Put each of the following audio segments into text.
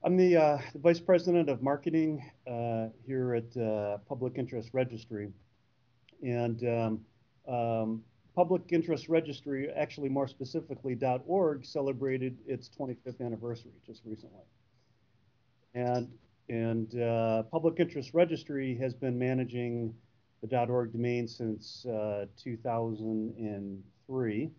I'm the Vice President of Marketing here at Public Interest Registry. And Public Interest Registry, actually more specifically .org, celebrated its 25th anniversary just recently. And Public Interest Registry has been managing the .org domain since 2003.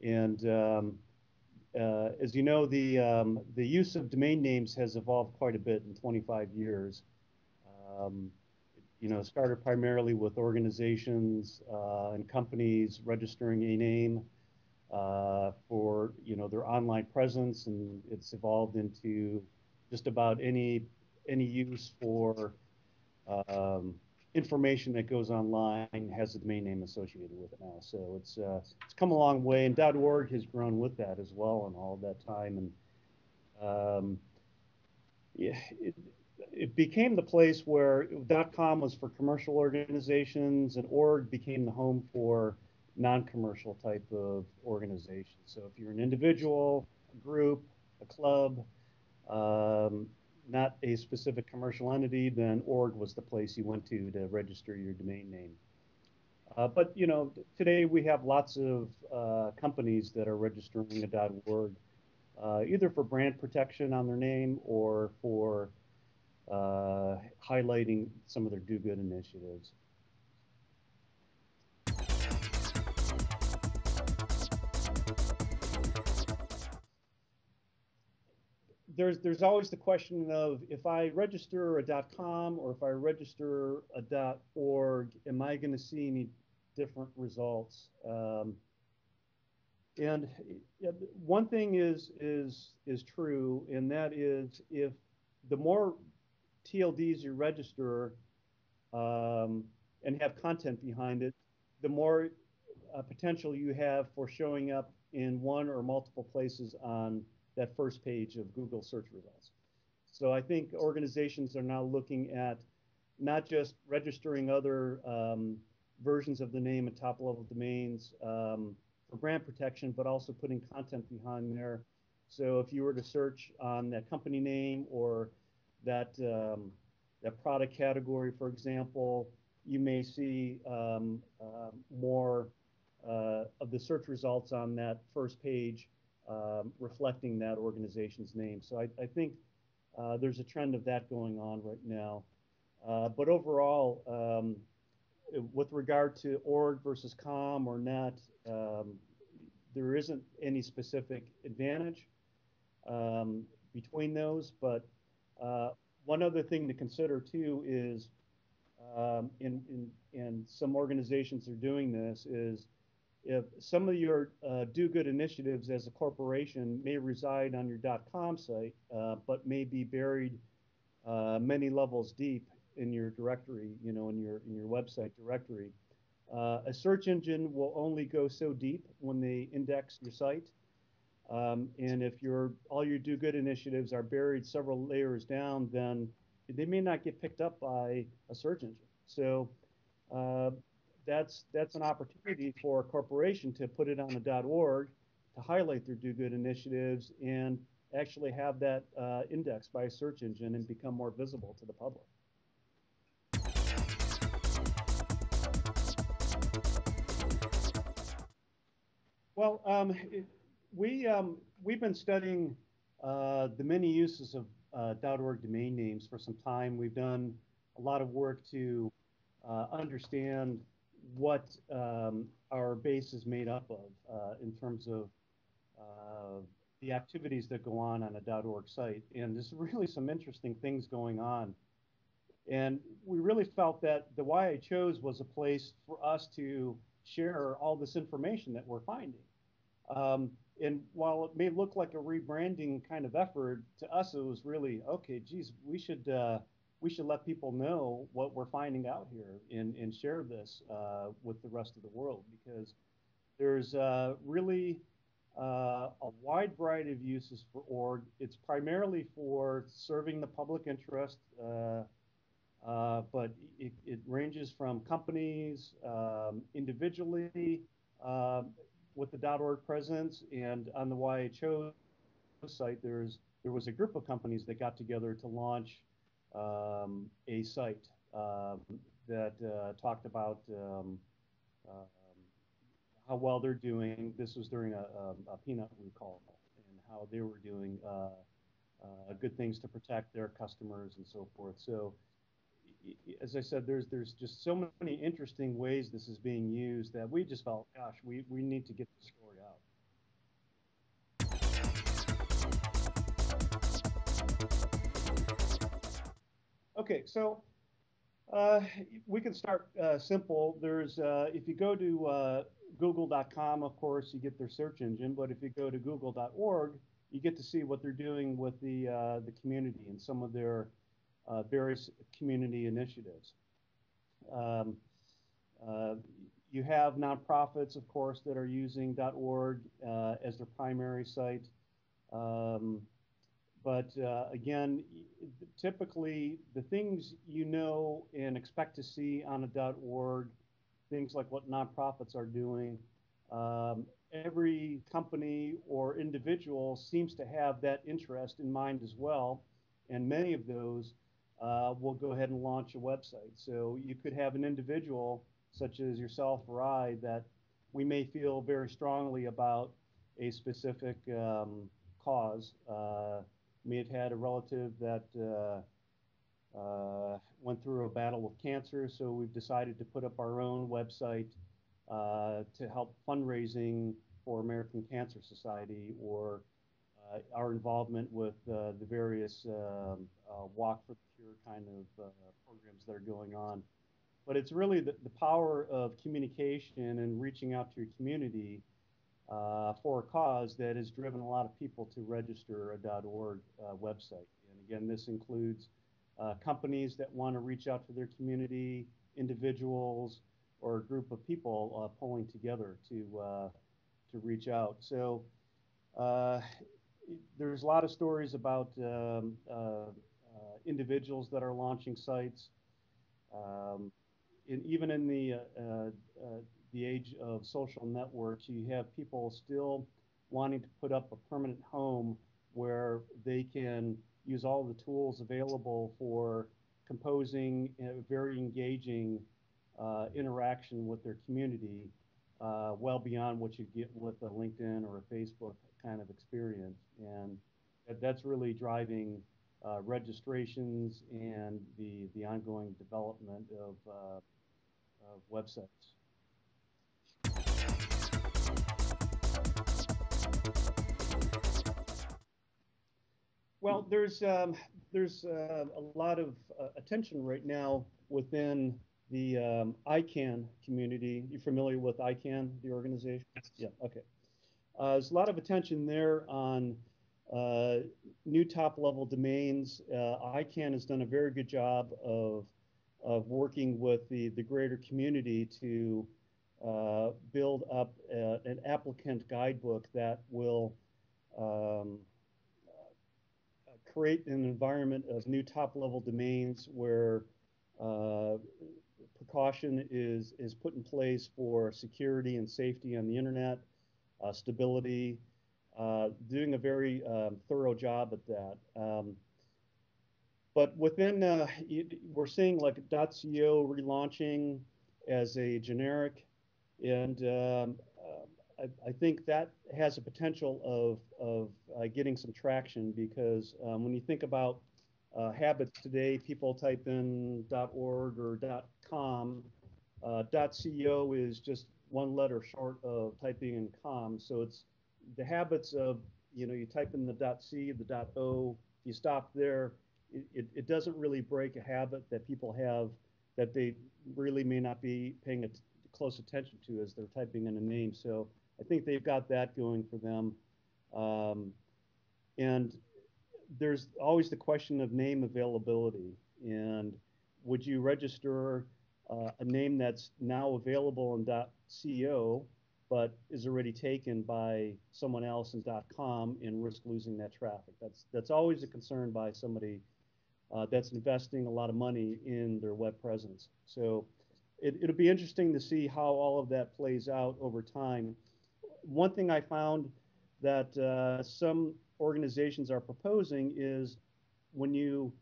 And as you know, the use of domain names has evolved quite a bit in 25 years. Started primarily with organizations and companies registering a name for their online presence, and it's evolved into just about any use for information that goes online has a domain name associated with it now. So it's come a long way, and .org has grown with that as well in all of that time. And it became the place where .com was for commercial organizations, and .org became the home for non-commercial type of organizations. So if you're an individual, a group, a club, not a specific commercial entity, then .org was the place you went to register your domain name. But today we have lots of companies that are registering a .org, either for brand protection on their name or for highlighting some of their do-good initiatives. There's always the question of, if I register a .com or if I register a .org, am I going to see any different results? And one thing is true, and that is, if the more TLDs you register and have content behind it, the more potential you have for showing up in one or multiple places on that first page of Google search results. So I think organizations are now looking at not just registering other versions of the name and top-level domains for brand protection, but also putting content behind there. So if you were to search on that company name or that product category, for example, you may see more of the search results on that first page reflecting that organization's name. So I think there's a trend of that going on right now. But overall, with regard to org versus com or net, there isn't any specific advantage between those. But one other thing to consider too is, and some organizations are doing this, is if some of your do-good initiatives as a corporation may reside on your .com site, but may be buried many levels deep in your directory, in your website directory, a search engine will only go so deep when they index your site. And if all your do-good initiatives are buried several layers down, then they may not get picked up by a search engine. So that's an opportunity for a corporation to put it on a .org to highlight their do-good initiatives and actually have that indexed by a search engine and become more visible to the public. Well, we've been studying the many uses of .org domain names for some time. We've done a lot of work to understand what our base is made up of in terms of the activities that go on a .org site. And there's really some interesting things going on. And we really felt that the why I chose was a place for us to share all this information that we're finding. And while it may look like a rebranding kind of effort, to us it was really, okay, geez, we should let people know what we're finding out here and share this with the rest of the world, because there's really a wide variety of uses for org. It's primarily for serving the public interest, but it ranges from companies, individually, with the .org presence, and on the YHO site, there's there was a group of companies that got together to launch a site that talked about how well they're doing. This was during a peanut recall, and how they were doing good things to protect their customers and so forth. So, as I said, there's just so many interesting ways this is being used that we just felt, gosh, we need to get the story out. Okay, so we can start simple. There's if you go to google.com, of course, you get their search engine. But if you go to google.org, you get to see what they're doing with the community and some of their various community initiatives. Um, uh, you have nonprofits, of course, that are using .org as their primary site. Um, but again, typically the things you know and expect to see on a .org, things like what nonprofits are doing, every company or individual seems to have that interest in mind as well. And many of those will go ahead and launch a website. So you could have an individual such as yourself or I that we may feel very strongly about a specific cause. May have had a relative that went through a battle with cancer, so we've decided to put up our own website to help fundraising for American Cancer Society, or our involvement with the various Walk for the Cure kind of programs that are going on. But it's really the power of communication and reaching out to your community for a cause that has driven a lot of people to register a .org website. And again, this includes companies that want to reach out to their community, individuals, or a group of people pulling together to reach out. So there's a lot of stories about individuals that are launching sites. Even in the age of social networks, you have people still wanting to put up a permanent home where they can use all the tools available for composing a very engaging interaction with their community, well beyond what you get with a LinkedIn or a Facebook kind of experience. And that's really driving registrations and the ongoing development of websites. Well, there's a lot of attention right now within the ICANN community. You familiar with ICANN, the organization? Yeah. Okay. There's a lot of attention there on new top-level domains. ICANN has done a very good job of working with the greater community to build up an applicant guidebook that will create an environment of new top-level domains where precaution is put in place for security and safety on the internet, stability, doing a very thorough job at that. But within, we're seeing like .co relaunching as a generic, and I think that has a potential of getting some traction, because when you think about habits today, people type in .org or .com. .co is just one letter short of typing in com. So it's the habits of, you type in the .c, the .o, you stop there. It doesn't really break a habit that people have that they really may not be paying close attention to as they're typing in a name. So I think they've got that going for them. And there's always the question of name availability. And would you register a name that's now available in .co, but is already taken by someone else in .com, and risk losing that traffic? That's always a concern by somebody that's investing a lot of money in their web presence. So it'll be interesting to see how all of that plays out over time. One thing I found that some organizations are proposing is when you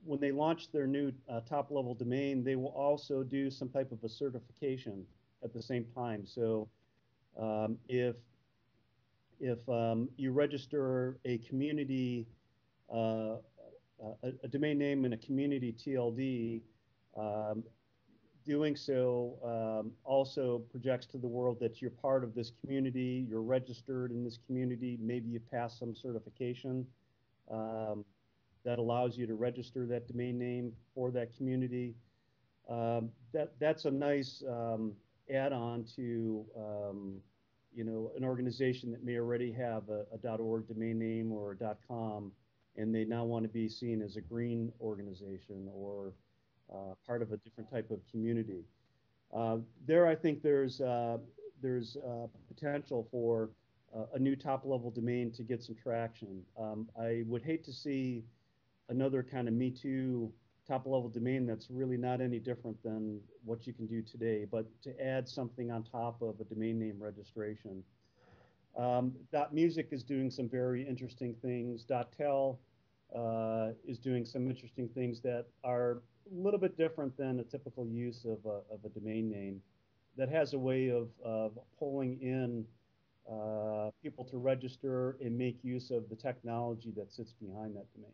when they launch their new top-level domain, they will also do some type of a certification at the same time. So if you register a community, a domain name in a community TLD, doing so also projects to the world that you're part of this community, you're registered in this community, maybe you passed some certification that allows you to register that domain name for that community. That's a nice add-on to you know, an organization that may already have a .org domain name or a .com, and they now want to be seen as a green organization or part of a different type of community. There, I think there's potential for a new top-level domain to get some traction. I would hate to see another kind of Me Too top-level domain that's really not any different than what you can do today, but to add something on top of a domain name registration. .music is doing some very interesting things. .tel is doing some interesting things that are a little bit different than a typical use of a domain name that has a way of pulling in people to register and make use of the technology that sits behind that domain.